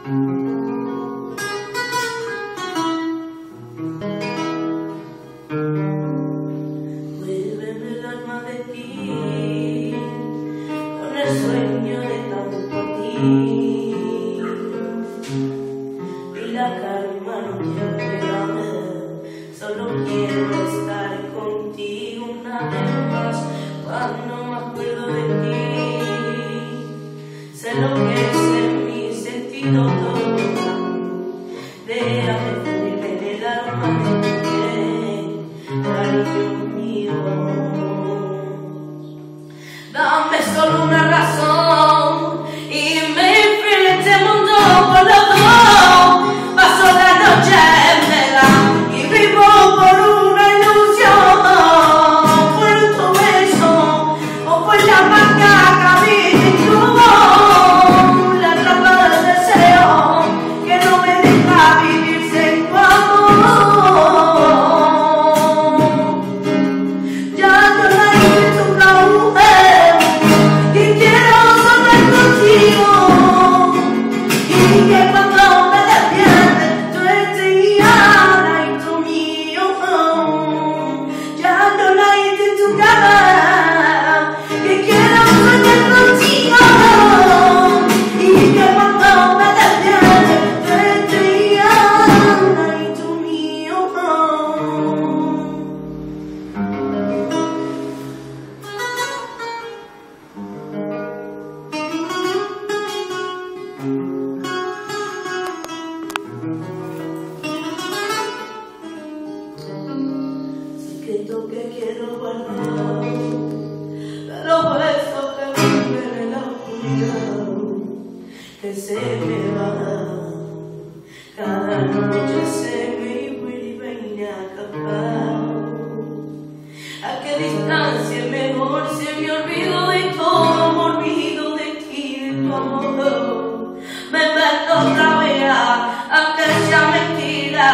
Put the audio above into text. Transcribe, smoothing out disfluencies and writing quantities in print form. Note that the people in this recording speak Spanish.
Muéveme el alma de ti, con el sueño de tanto a ti. Y la calma no quiero llegarme, solo quiero estar contigo una vez más. Cuando me acuerdo de ti, sé lo que es en mi sentido todo. Déjame ponerme en el alma de tu piel, cariño mío. Dame solo una razón y me enfrente este mundo por los dos. Paso la noche en vela y vivo por una ilusión. Por tu beso o por la magia que habita en tu voz. La trampa del deseo que no me deja vivir sin tu amor. Ya no hay en tu mujer y quiero soñar contigo. Y que cuando me despierte tú estés guiada y tú mío. Ya no hay en tu cama que quiero soñar contigo. Y que cuando me despierte tú estés guiada y tú mío. Secreto que quiero guardar, de los besos que viven en la oscuridad, que se me van. Cada noche se me vuelven a escapar. ¿A qué distancia es mejor si me olvido de todo? Me olvido de ti, de tu amor. Me meto otra vez, aunque sea mentira.